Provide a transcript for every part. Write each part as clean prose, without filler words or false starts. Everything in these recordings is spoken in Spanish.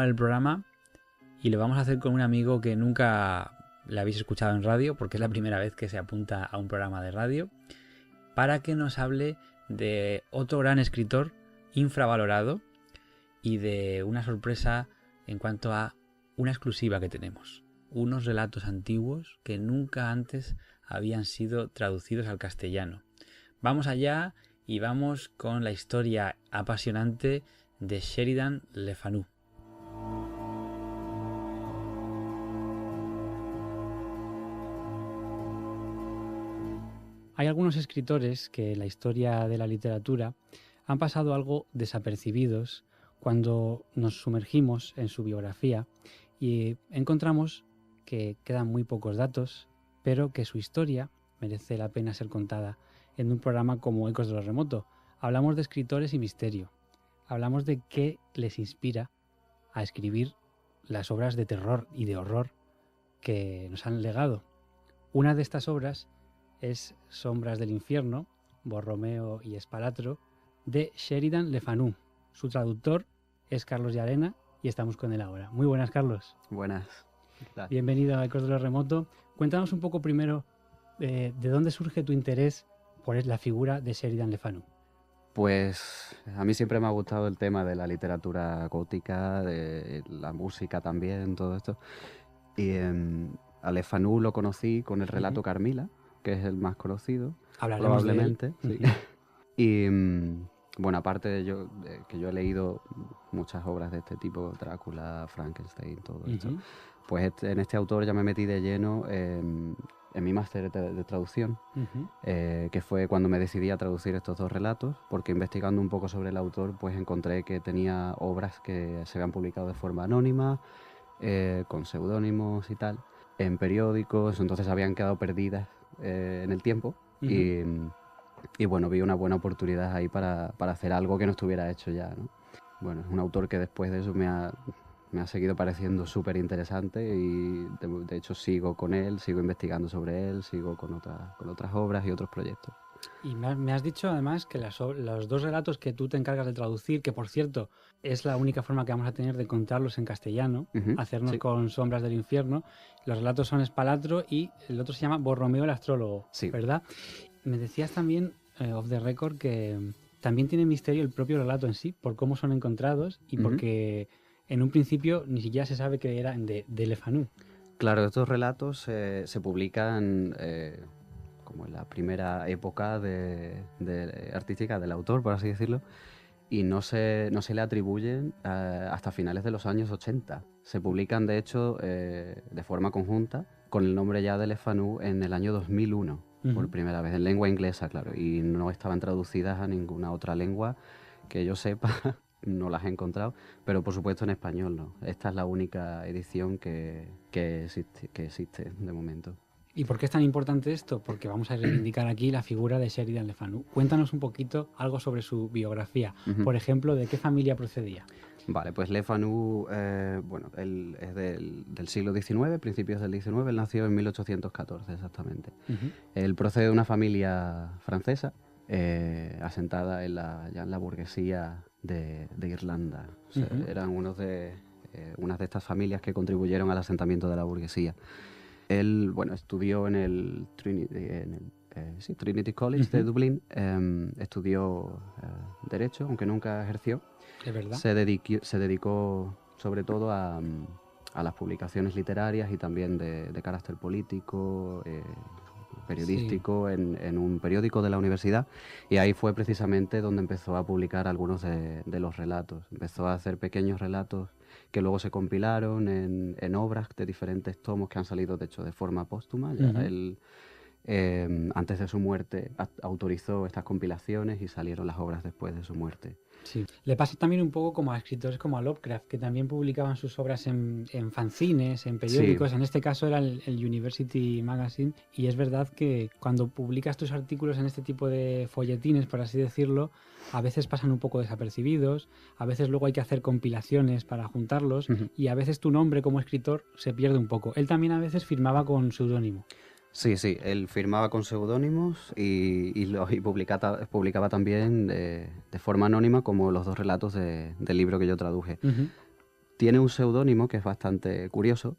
El programa y lo vamos a hacer con un amigo que nunca le habéis escuchado en radio, porque es la primera vez que se apunta a un programa de radio, para que nos hable de otro gran escritor infravalorado y de una sorpresa en cuanto a una exclusiva que tenemos, unos relatos antiguos que nunca antes habían sido traducidos al castellano. Vamos allá y vamos con la historia apasionante de Sheridan Le Fanu. Hay algunos escritores que en la historia de la literatura han pasado algo desapercibidos cuando nos sumergimos en su biografía y encontramos que quedan muy pocos datos, pero que su historia merece la pena ser contada en un programa como Ecos de lo Remoto. Hablamos de escritores y misterio, hablamos de qué les inspira a escribir las obras de terror y de horror que nos han legado. Una de estas obras es Sombras del Infierno, Borromeo y Espalatro, de Sheridan Le Fanu. Su traductor es Carlos Llarena y estamos con él ahora. Muy buenas, Carlos. Buenas. Bienvenido a Ecos de lo Remoto. Cuéntanos un poco primero de dónde surge tu interés por la figura de Sheridan Le Fanu. Pues a mí siempre me ha gustado el tema de la literatura gótica, de la música también, todo esto. Y a Le Fanu lo conocí con el relato Carmila, que es el más conocido, Hablaremos probablemente. De él. Sí. Y bueno, aparte de que yo he leído muchas obras de este tipo, Drácula, Frankenstein, todo esto, pues en este autor ya me metí de lleno en mi máster de traducción, que fue cuando me decidí a traducir estos dos relatos, porque investigando un poco sobre el autor, pues encontré que tenía obras que se habían publicado de forma anónima, con seudónimos y tal, en periódicos, entonces habían quedado perdidas en el tiempo y bueno, vi una buena oportunidad ahí para hacer algo que no estuviera hecho ya, ¿no? Bueno, es un autor que después de eso me ha seguido pareciendo súper interesante y de hecho sigo con él, sigo investigando sobre él, sigo con otras obras y otros proyectos. Y me has dicho además que los dos relatos que tú te encargas de traducir, que por cierto es la única forma que vamos a tener de contarlos en castellano, hacernos sí. con Sombras del Infierno, los relatos son Espalatro y el otro se llama Borromeo el Astrólogo, sí. ¿Verdad? Me decías también, off the record, que también tiene misterio el propio relato en sí, por cómo son encontrados y porque en un principio ni siquiera se sabe que eran de Le Fanu. Claro, estos relatos se publican como en la primera época de artística del autor, por así decirlo, y no se le atribuyen hasta finales de los años 80. Se publican, de hecho, de forma conjunta, con el nombre ya de Le Fanu en el año 2001, por primera vez, en lengua inglesa, claro, y no estaban traducidas a ninguna otra lengua que yo sepa. No las he encontrado, pero por supuesto en español no. Esta es la única edición que existe de momento. ¿Y por qué es tan importante esto? Porque vamos a reivindicar aquí la figura de Sheridan Le Fanu. Cuéntanos un poquito algo sobre su biografía. Por ejemplo, ¿de qué familia procedía? Vale, pues Le Fanu, bueno, él es del siglo XIX, principios del XIX, él nació en 1814 exactamente. Él procede de una familia francesa, asentada ya en la burguesía de Irlanda. O sea, eran unas de estas familias que contribuyeron al asentamiento de la burguesía. Él, bueno, estudió en el Trinity College de Dublín, estudió Derecho, aunque nunca ejerció. ¿Es verdad? Se dedicó sobre todo a las publicaciones literarias y también de carácter político, periodístico, en un periódico de la universidad, y ahí fue precisamente donde empezó a publicar algunos de los relatos. Empezó a hacer pequeños relatos que luego se compilaron en obras de diferentes tomos que han salido, de hecho, de forma póstuma. Ya él, antes de su muerte, autorizó estas compilaciones y salieron las obras después de su muerte. Sí. Le pasa también un poco como a escritores como a Lovecraft, que también publicaban sus obras en fanzines, en periódicos. Sí. En este caso era el University Magazine. Y es verdad que cuando publicas tus artículos en este tipo de folletines, por así decirlo, a veces pasan un poco desapercibidos, a veces luego hay que hacer compilaciones para juntarlos y a veces tu nombre como escritor se pierde un poco. Él también a veces firmaba con seudónimo. Sí, él firmaba con seudónimos y publicaba también de forma anónima, como los dos relatos del libro que yo traduje. tiene un seudónimo que es bastante curioso,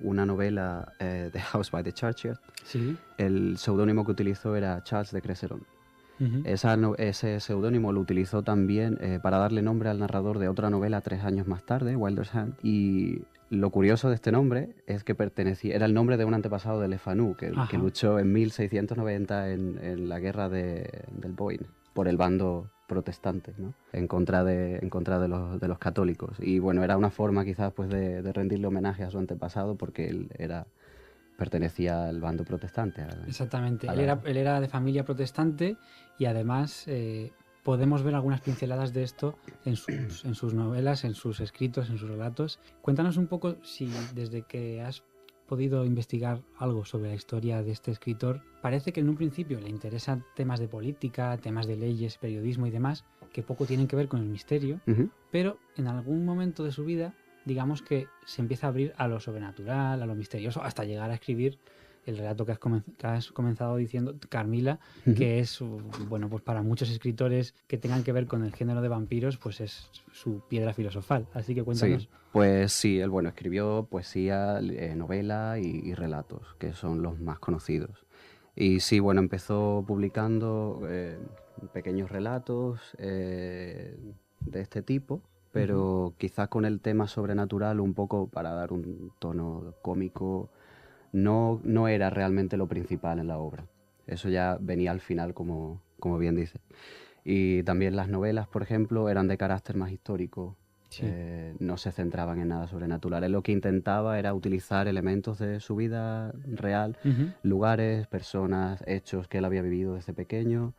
una novela The House by the Churchyard. Sí. El seudónimo que utilizó era Charles de Cresseron. Uh-huh. Ese seudónimo lo utilizó también para darle nombre al narrador de otra novela 3 años más tarde, Wilder's Hand. Y lo curioso de este nombre es que era el nombre de un antepasado de Le Fanu, que luchó en 1690 en la guerra del Boyne por el bando protestante, ¿no? en contra de los católicos. Y bueno, era una forma quizás pues de rendirle homenaje a su antepasado, porque él pertenecía al bando protestante. Exactamente. Él era de familia protestante y además podemos ver algunas pinceladas de esto en sus novelas, en sus escritos, en sus relatos. Cuéntanos un poco si desde que has podido investigar algo sobre la historia de este escritor, parece que en un principio le interesan temas de política, temas de leyes, periodismo y demás, que poco tienen que ver con el misterio, pero en algún momento de su vida, digamos que se empieza a abrir a lo sobrenatural, a lo misterioso, hasta llegar a escribir el relato que has comenzado diciendo, Carmila, que es, bueno, pues para muchos escritores que tengan que ver con el género de vampiros, pues es su piedra filosofal. Así que cuéntanos. Sí, pues sí, él escribió poesía, novela y relatos, que son los más conocidos. Y sí, bueno, empezó publicando pequeños relatos de este tipo, pero quizás con el tema sobrenatural un poco para dar un tono cómico. No era realmente lo principal en la obra. Eso ya venía al final, como bien dice. Y también las novelas, por ejemplo, eran de carácter más histórico. Sí. No se centraban en nada sobrenatural. Él lo que intentaba era utilizar elementos de su vida real, lugares, personas, hechos que él había vivido desde pequeño,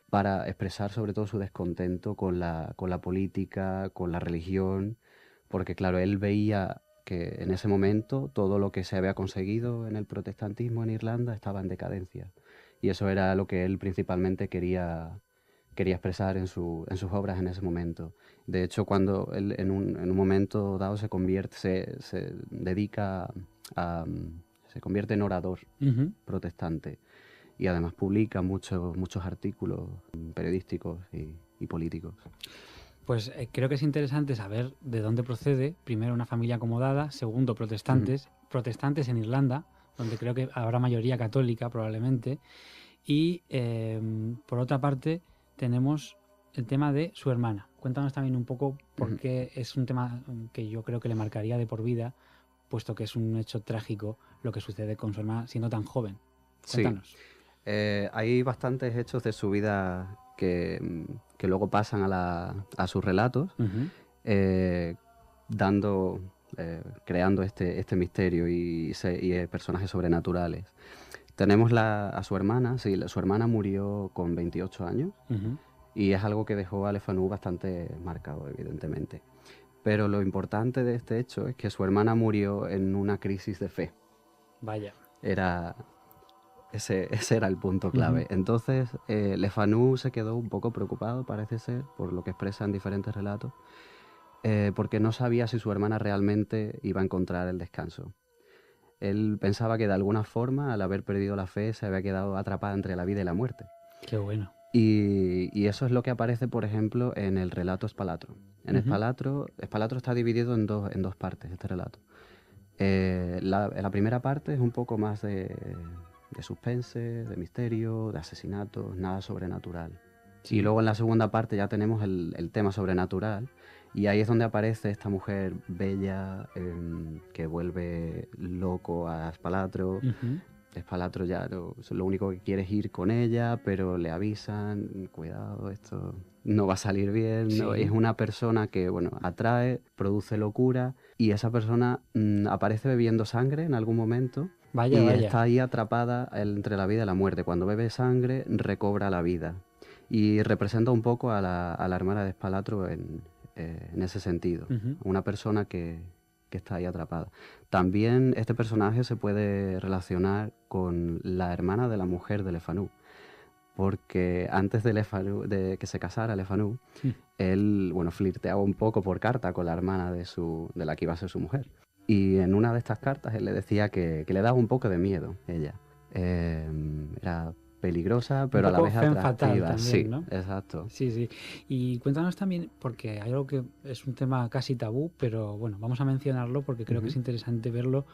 para expresar sobre todo su descontento con la política, con la religión, porque claro, él veía que en ese momento todo lo que se había conseguido en el protestantismo en Irlanda estaba en decadencia. Y eso era lo que él principalmente quería expresar en sus obras en ese momento. De hecho, cuando él en un momento dado se convierte en orador protestante, y además publica muchos artículos periodísticos y políticos. Pues creo que es interesante saber de dónde procede. Primero, una familia acomodada. Segundo, protestantes. Protestantes en Irlanda, donde creo que habrá mayoría católica probablemente. Y por otra parte, tenemos el tema de su hermana. Cuéntanos también un poco por qué es un tema que yo creo que le marcaría de por vida, puesto que es un hecho trágico lo que sucede con su hermana siendo tan joven. Cuéntanos. Sí. Hay bastantes hechos de su vida que luego pasan a sus relatos, creando este misterio y personajes sobrenaturales. Tenemos a su hermana. Sí, su hermana murió con 28 años y es algo que dejó a Le Fanu bastante marcado, evidentemente. Pero lo importante de este hecho es que su hermana murió en una crisis de fe. Vaya. Ese era el punto clave. Entonces, Le Fanu se quedó un poco preocupado, parece ser, por lo que expresa en diferentes relatos, porque no sabía si su hermana realmente iba a encontrar el descanso. Él pensaba que de alguna forma, al haber perdido la fe, se había quedado atrapada entre la vida y la muerte. Qué bueno. Y eso es lo que aparece, por ejemplo, en el relato Spalatro. En Spalatro está dividido en dos partes, este relato. La primera parte es un poco más de suspense, de misterio, de asesinatos, nada sobrenatural. Sí. Y luego en la segunda parte ya tenemos el tema sobrenatural, y ahí es donde aparece esta mujer bella que vuelve loco a Spalatro. Spalatro ya lo único que quiere es ir con ella, pero le avisan, cuidado, esto no va a salir bien. Sí. ¿No? Es una persona que, atrae, produce locura, y esa persona aparece bebiendo sangre en algún momento. Vaya. Está ahí atrapada entre la vida y la muerte. Cuando bebe sangre, recobra la vida. Y representa un poco a la hermana de Spalatro en ese sentido. Una persona que está ahí atrapada. También este personaje se puede relacionar con la hermana de la mujer de Le Fanu, porque antes de que se casara Le Fanu, él flirteaba un poco por carta con la hermana de la que iba a ser su mujer. Y en una de estas cartas él le decía que le daba un poco de miedo ella. Era peligrosa, pero a la poco vez femme fatale atractiva. también, Sí, ¿no? exacto. Sí, sí. Y cuéntanos también, porque hay algo que es un tema casi tabú, pero bueno, vamos a mencionarlo porque creo que es interesante verlo.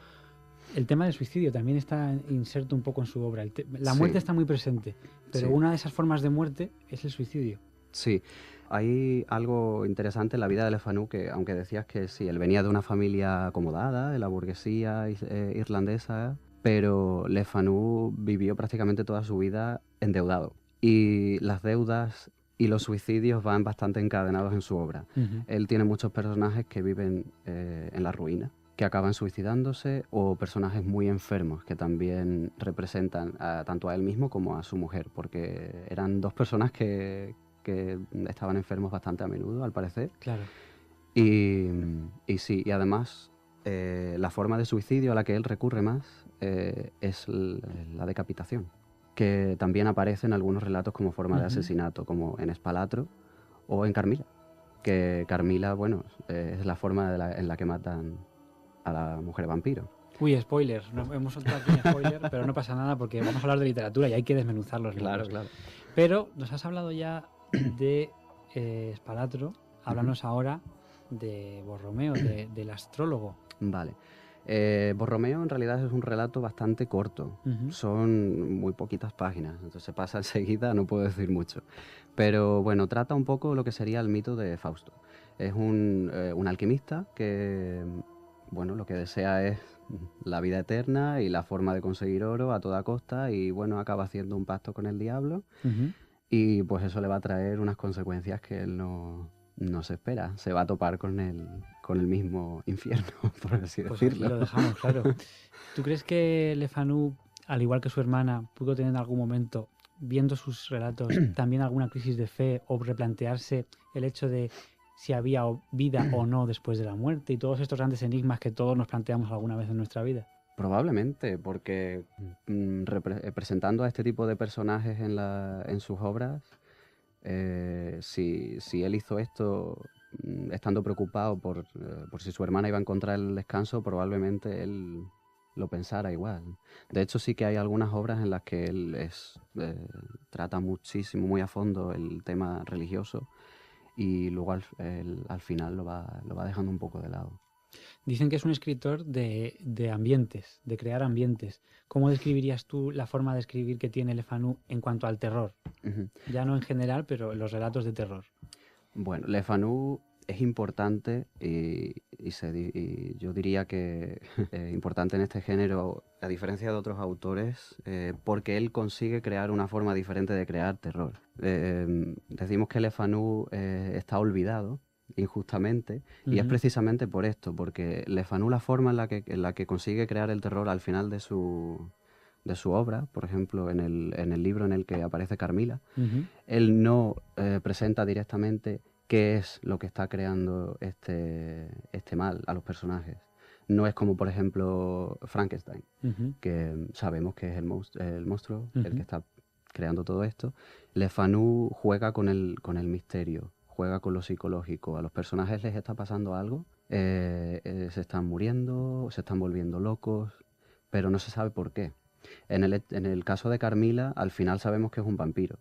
El tema del suicidio también está inserto un poco en su obra. La Sí, muerte está muy presente, pero sí, una de esas formas de muerte es el suicidio. sí. Hay algo interesante en la vida de Le Fanu que, aunque decías que sí, él venía de una familia acomodada, de la burguesía irlandesa, pero Le Fanu vivió prácticamente toda su vida endeudado. Y las deudas y los suicidios van bastante encadenados en su obra. Ujú. Él tiene muchos personajes que viven en la ruina, que acaban suicidándose, o personajes muy enfermos que también representan tanto a él mismo como a su mujer, porque eran dos personas que estaban enfermos bastante a menudo, al parecer. Claro. Y, y sí, y además la forma de suicidio a la que él recurre más es la decapitación, que también aparece en algunos relatos como forma de asesinato, como en Espalatro o en Carmila, que Carmila, bueno, es la forma en la que matan a la mujer vampiro. Uy, spoiler. No, hemos soltado aquí un spoiler, pero no pasa nada porque vamos a hablar de literatura y hay que desmenuzar los libros. Claro. Pero nos has hablado ya de Espalatro. Háblanos ahora de Borromeo, del astrólogo. Vale. Borromeo en realidad es un relato bastante corto. Ujú. Son muy poquitas páginas, entonces se pasa enseguida, no puedo decir mucho. Pero bueno, trata un poco lo que sería el mito de Fausto. Es un alquimista que, bueno, lo que desea es la vida eterna y la forma de conseguir oro a toda costa y, bueno, acaba haciendo un pacto con el diablo Ujú. y pues eso le va a traer unas consecuencias que él no se espera. Se va a topar con el mismo infierno, por así Pues aquí decirlo. lo dejamos, claro. ¿Tú crees que Le Fanu, al igual que su hermana, pudo tener en algún momento, viendo sus relatos, también alguna crisis de fe o replantearse el hecho de si había vida o no después de la muerte y todos estos grandes enigmas que todos nos planteamos alguna vez en nuestra vida? Probablemente, porque presentando a este tipo de personajes en sus obras, si él hizo esto estando preocupado por si su hermana iba a encontrar el descanso, probablemente él lo pensara igual. De hecho, sí que hay algunas obras en las que él trata muchísimo, muy a fondo el tema religioso y luego al final lo va dejando un poco de lado. Dicen que es un escritor de ambientes, de crear ambientes. ¿Cómo describirías tú la forma de escribir que tiene Le Fanu en cuanto al terror? Ujú. Ya no en general, pero en los relatos de terror. Bueno, Le Fanu es importante y yo diría que importante en este género, a diferencia de otros autores, porque él consigue crear una forma diferente de crear terror. Decimos que Le Fanu está olvidado injustamente y es Ujú. precisamente por esto, porque Le Fanu la forma en la que consigue crear el terror al final de su obra, por ejemplo, en el libro en el que aparece Carmila, Ujú. él no presenta directamente qué es lo que está creando este mal a los personajes. No es como, por ejemplo, Frankenstein, Ujú. que sabemos que es el monstruo el que Ujú. está creando todo esto. Le Fanu juega con el misterio, juega con lo psicológico. A los personajes les está pasando algo, se están muriendo, se están volviendo locos, pero no se sabe por qué. En el caso de Carmila, al final sabemos que es un vampiro,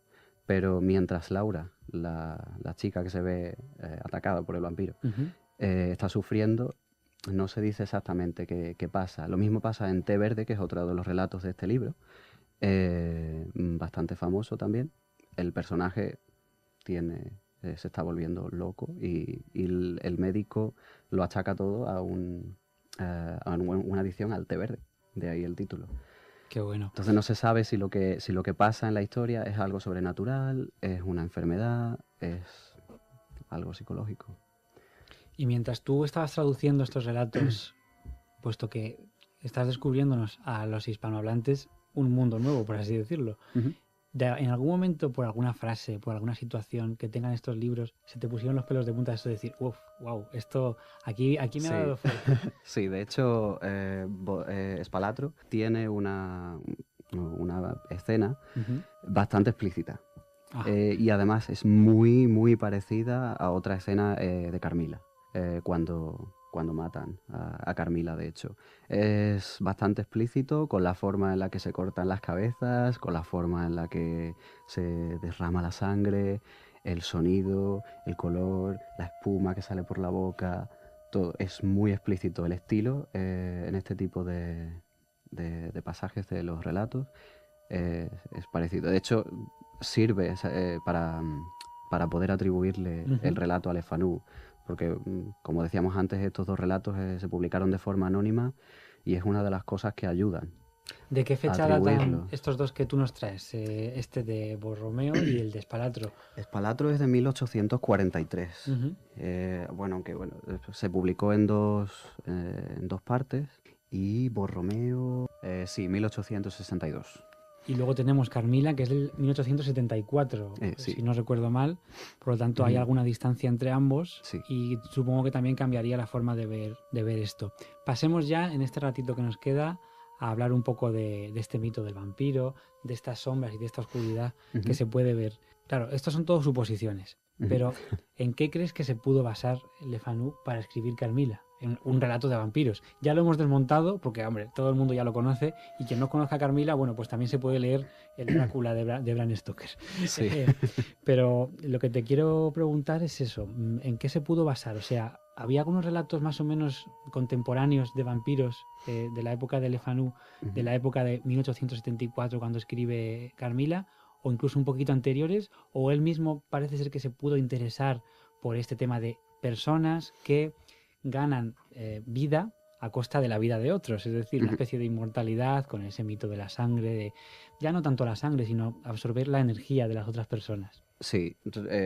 pero mientras Laura, la chica que se ve atacada por el vampiro, Ujú. está sufriendo, no se dice exactamente qué pasa. Lo mismo pasa en Té Verde, que es otro de los relatos de este libro, bastante famoso también. El personaje se está volviendo loco y el médico lo achaca todo una adicción al té verde, de ahí el título. Qué bueno. Entonces no se sabe si lo que pasa en la historia es algo sobrenatural, es una enfermedad, es algo psicológico. Y mientras tú estabas traduciendo estos relatos, puesto que estás descubriéndonos a los hispanohablantes un mundo nuevo, por así decirlo, Ujú. en algún momento, por alguna frase, por alguna situación que tengan estos libros, se te pusieron los pelos de punta de eso de decir, uff, wow, esto aquí me ha Sí, dado fuerte. sí, de hecho, Spalatro tiene una escena Ujú. bastante explícita. Ah. Y además es muy, muy parecida a otra escena de Carmila, cuando matan a Carmila, de hecho. Es bastante explícito con la forma en la que se cortan las cabezas, con la forma en la que se derrama la sangre, el sonido, el color, la espuma que sale por la boca. Todo es muy explícito el estilo en este tipo de pasajes de los relatos. Es parecido. De hecho, sirve para poder atribuirle el relato a Le Fanu, porque, como decíamos antes, estos dos relatos se publicaron de forma anónima y es una de las cosas que ayudan ¿De qué a fecha datan atribuirlo. estos dos que tú nos traes? Este de Borromeo y el de Espalatro. Espalatro es de 1843. Ujú. Aunque se publicó en dos partes. Y Borromeo, sí, 1862. Y luego tenemos Carmila, que es del 1874, Sí. si no recuerdo mal. Por lo tanto, hay Ujú. alguna distancia entre ambos Sí. y supongo que también cambiaría la forma de ver esto. Pasemos ya, en este ratito que nos queda, a hablar un poco de este mito del vampiro, de estas sombras y de esta oscuridad que Ujú. se puede ver. Claro, estos son todos suposiciones, Ujú. pero ¿en qué crees que se pudo basar Le Fanu para escribir Carmila? En un relato de vampiros. Ya lo hemos desmontado porque, hombre, todo el mundo ya lo conoce y quien no conozca a Carmila, bueno, pues también se puede leer el Drácula de Bram Stoker. Sí. Pero lo que te quiero preguntar es eso, ¿en qué se pudo basar? O sea, ¿había algunos relatos más o menos contemporáneos de vampiros de la época de Le Fanu, de la época de 1874 cuando escribe Carmila, o incluso un poquito anteriores? ¿O él mismo parece ser que se pudo interesar por este tema de personas que ganan vida a costa de la vida de otros? Es decir, una especie de inmortalidad con ese mito de la sangre, de ya no tanto la sangre, sino absorber la energía de las otras personas. Sí,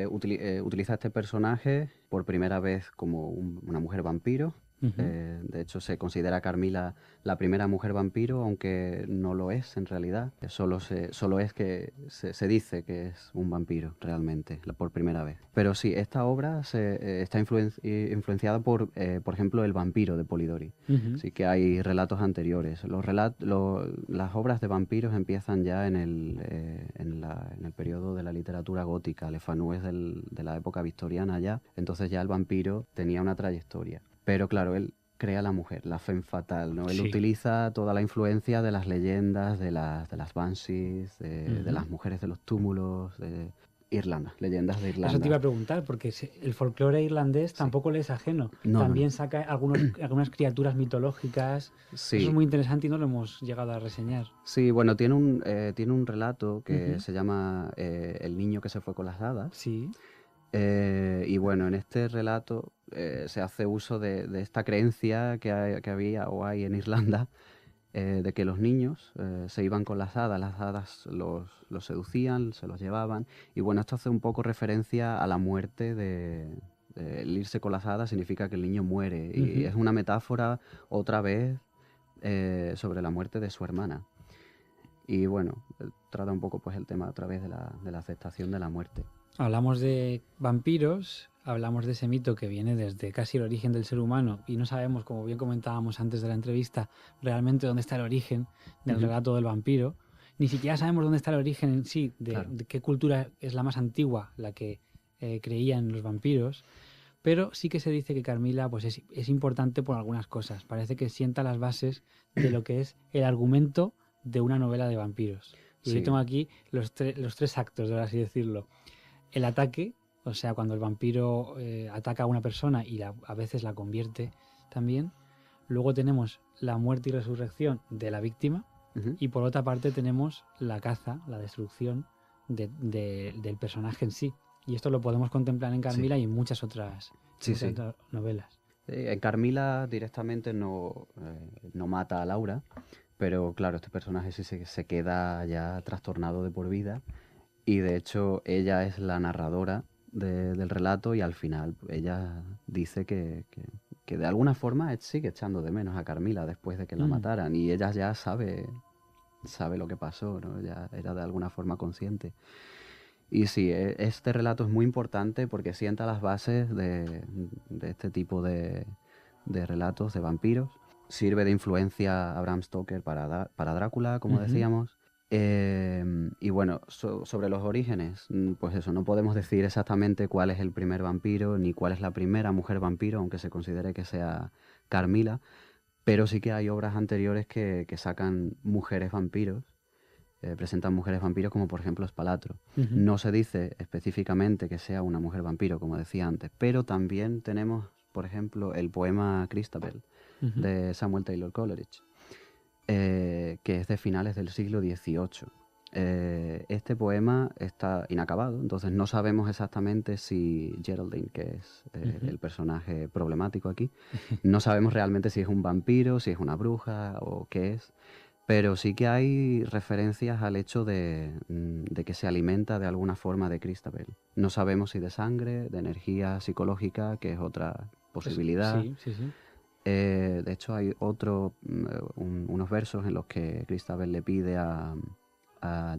utiliza este personaje por primera vez como una mujer vampiro. De hecho, se considera a Carmila la primera mujer vampiro, aunque no lo es en realidad. Solo es que se dice que es un vampiro realmente, por primera vez. Pero sí, esta obra está influenciada por ejemplo, El vampiro de Polidori. Sí que hay relatos anteriores. Las obras de vampiros empiezan ya en el periodo de la literatura gótica. Le Fanu es de la época victoriana ya, entonces ya el vampiro tenía una trayectoria. Pero claro, él crea la mujer, la femme fatale, ¿no? Él Sí. utiliza toda la influencia de las leyendas, de las banshees, de las mujeres de los túmulos, de Irlanda, leyendas de Irlanda. Eso te iba a preguntar, porque el folclore irlandés tampoco le es ajeno. También saca algunas criaturas mitológicas. Sí. Eso es muy interesante y no lo hemos llegado a reseñar. Sí, bueno, tiene un relato que se llama El niño que se fue con las hadas. Sí. Y bueno, en este relato se hace uso de esta creencia que había o hay en Irlanda, de que los niños se iban con las hadas los seducían, se los llevaban. Y bueno, esto hace un poco referencia a la muerte el irse con las hadas significa que el niño muere. Y es una metáfora otra vez sobre la muerte de su hermana. Y bueno, trata un poco pues el tema a través de la aceptación de la muerte. Hablamos de vampiros, hablamos de ese mito que viene desde casi el origen del ser humano y no sabemos, como bien comentábamos antes de la entrevista, realmente dónde está el origen del relato del vampiro. Ni siquiera sabemos dónde está el origen en sí, de qué cultura es la más antigua, la que creía en los vampiros. Pero sí que se dice que Carmila pues es importante por algunas cosas. Parece que sienta las bases de lo que es el argumento de una novela de vampiros. Y yo tengo aquí los tres actos, por así decirlo. El ataque, o sea, cuando el vampiro ataca a una persona y a veces la convierte también. Luego tenemos la muerte y resurrección de la víctima. Y por otra parte tenemos la caza, la destrucción del personaje en sí. Y esto lo podemos contemplar en Carmila y en muchas otras novelas. En Carmila directamente no mata a Laura, pero claro, este personaje sí se queda ya trastornado de por vida. Y de hecho ella es la narradora del relato y al final ella dice que de alguna forma sigue echando de menos a Carmila después de que la mataran. Y ella ya sabe lo que pasó, ¿no? Ya era de alguna forma consciente. Y sí, este relato es muy importante porque sienta las bases de este tipo de relatos de vampiros. Sirve de influencia a Bram Stoker para Drácula, como decíamos. Y bueno, sobre los orígenes, pues eso, no podemos decir exactamente cuál es el primer vampiro ni cuál es la primera mujer vampiro, aunque se considere que sea Carmila, pero sí que hay obras anteriores que sacan mujeres vampiros, presentan mujeres vampiros como por ejemplo Spalatro. Ujú. No se dice específicamente que sea una mujer vampiro, como decía antes, pero también tenemos, por ejemplo, el poema Christabel Ujú. de Samuel Taylor Coleridge, que es de finales del siglo XVIII. Este poema está inacabado, entonces no sabemos exactamente si Geraldine, que es Ujú. el personaje problemático aquí, no sabemos realmente si es un vampiro, si es una bruja o qué es, pero sí que hay referencias al hecho de que se alimenta de alguna forma de Christabel. No sabemos si de sangre, de energía psicológica, que es otra posibilidad. Sí, sí, sí. De hecho, hay unos versos en los que Christabel le pide a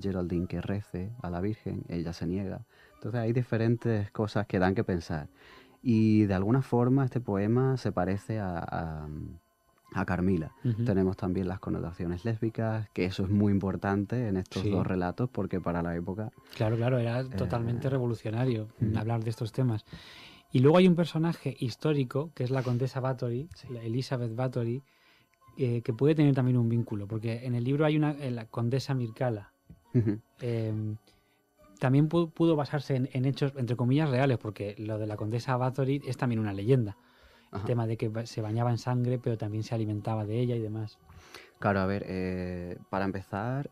Geraldine que rece a la Virgen, ella se niega. Entonces hay diferentes cosas que dan que pensar. Y de alguna forma este poema se parece a Carmila. Ujú. Tenemos también las connotaciones lésbicas, que eso es muy importante en estos dos Sí, relatos porque para la época... claro, claro, era totalmente eh, revolucionario ujú, hablar de estos temas. Y luego hay un personaje histórico, que es la condesa Bathory, sí. la Elizabeth Bathory, que puede tener también un vínculo, porque en el libro hay la condesa Mircala. Ujú, eh, También pudo basarse en hechos, entre comillas, reales, porque lo de la condesa Bathory es también una leyenda. El ajá. tema de que se bañaba en sangre, pero también se alimentaba de ella y demás. Claro, a ver, para empezar,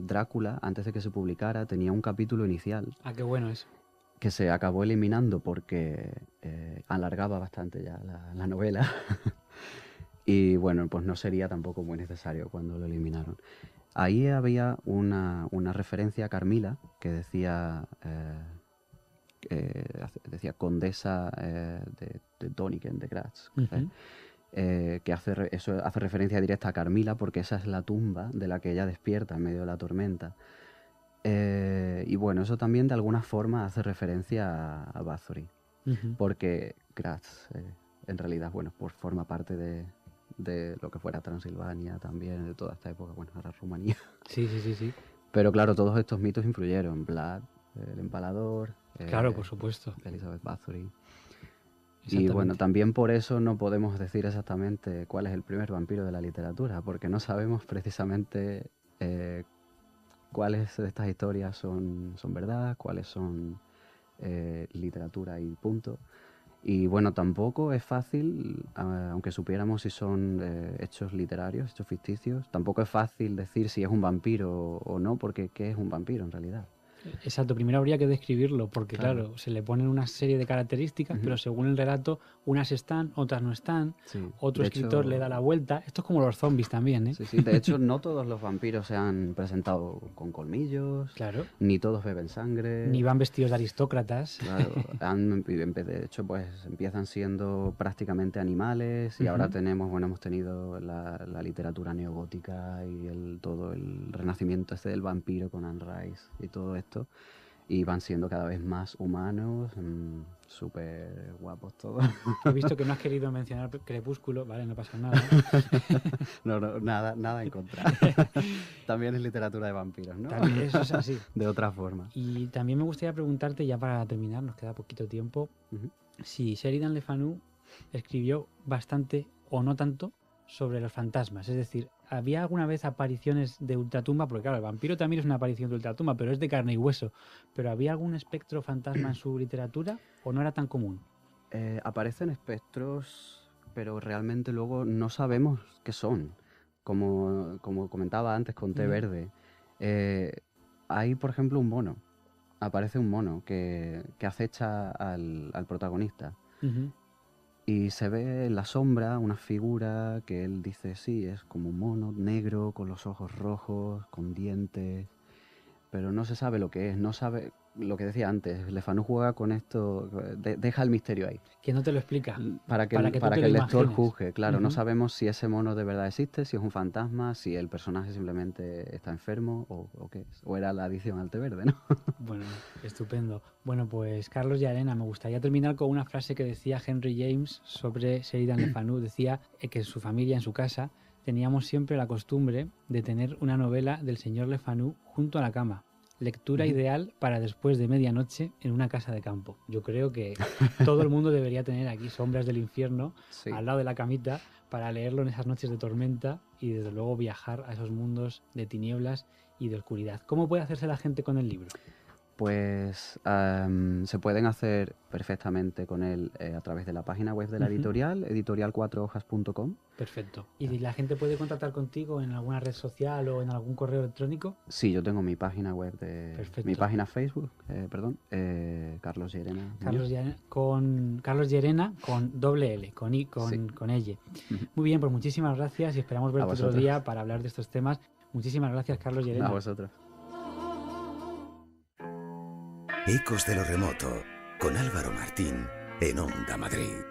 Drácula, antes de que se publicara, tenía un capítulo inicial Ah, qué bueno eso. que se acabó eliminando porque alargaba bastante ya la novela. Y bueno, pues no sería tampoco muy necesario cuando lo eliminaron. Ahí había una referencia a Carmila que decía, decía condesa de Doniken, de Graz. Ujú. Que eso hace referencia directa a Carmila porque esa es la tumba de la que ella despierta en medio de la tormenta. Y bueno, eso también de alguna forma hace referencia a Bathory, Ujú. porque Graz en realidad, bueno, pues forma parte de lo que fuera Transilvania también, de toda esta época, bueno, ahora Rumanía. Sí, sí, sí, sí. Pero claro, todos estos mitos influyeron, Vlad, el empalador, Claro, por supuesto. Elizabeth Bathory. Y bueno, Exactamente. también por eso no podemos decir exactamente cuál es el primer vampiro de la literatura, porque no sabemos precisamente eh, cuáles de estas historias son verdad, cuáles son literatura y punto. Y bueno, tampoco es fácil, aunque supiéramos si son hechos literarios, hechos ficticios, tampoco es fácil decir si es un vampiro o no, porque ¿qué es un vampiro en realidad? Exacto, primero habría que describirlo, porque Claro. claro, se le ponen una serie de características, Ujú. pero según el relato, unas están, otras no están, Sí, otro de escritor le da hecho, la vuelta. Esto es como los zombies también, ¿eh? sí, sí. De hecho, no todos los vampiros se han presentado con colmillos, Claro. ni todos beben Ni sangre. van vestidos de aristócratas. Claro, de hecho, pues empiezan siendo prácticamente animales y ahora Ujú. tenemos, bueno, hemos tenido la literatura neogótica y todo el renacimiento este del vampiro con Anne Rice y todo esto. Y van siendo cada vez más humanos, súper guapos todos. He visto que no has querido mencionar Crepúsculo, vale, no pasa nada. No, no, nada, nada en contra. También es literatura de vampiros, ¿no? También, eso es así. De otra forma. Y también me gustaría preguntarte, ya para terminar, nos queda poquito tiempo, Ujú. si Sheridan Le Fanu escribió bastante o no tanto sobre los fantasmas. Es decir, ¿había alguna vez apariciones de ultratumba? Porque claro, el vampiro también es una aparición de ultratumba, pero es de carne y hueso. ¿Pero había algún espectro fantasma en su literatura o no era tan común? Aparecen espectros, pero realmente luego no sabemos qué son. Como comentaba antes con té Ujú. verde, eh, hay, por ejemplo, un mono. Aparece un mono que acecha al protagonista. Ujú. Y se ve en la sombra una figura que él dice, sí, es como un mono negro, con los ojos rojos, con dientes, pero no se sabe lo que es, no sabe lo que decía antes. Le Fanu juega con esto, deja el misterio ahí. Que no te lo explica, para que tú Para te que lo el lector imagines. juzgue. Claro, no Ujú. sabemos si ese mono de verdad existe, si es un fantasma, si el personaje simplemente está enfermo o qué es. O era la adición al té verde, ¿no? Bueno, estupendo. Bueno, pues Carlos y Arena, me gustaría terminar con una frase que decía Henry James sobre Sheridan Le Fanu. Decía que en su familia, en su casa, teníamos siempre la costumbre de tener una novela del señor Le Fanu junto a la cama. Lectura ideal para después de medianoche en una casa de campo. Yo creo que todo el mundo debería tener aquí Sombras del Infierno al lado de la camita para leerlo en esas noches de tormenta y desde luego viajar a esos mundos de tinieblas y de oscuridad. ¿Cómo puede hacerse la gente con el libro? Pues se pueden hacer perfectamente con él a través de la página web de la editorial, editorial4hojas.com. Perfecto. ¿Y la gente puede contactar contigo en alguna red social o en algún correo electrónico? Sí, yo tengo mi página web, mi página Facebook, Carlos Llerena. Carlos Llerena con doble L, con L. Muy bien, pues muchísimas gracias y esperamos verte otro día para hablar de estos temas. Muchísimas gracias, Carlos Llerena. A vosotros. Ecos de lo remoto, con Álvaro Martín, en Onda Madrid.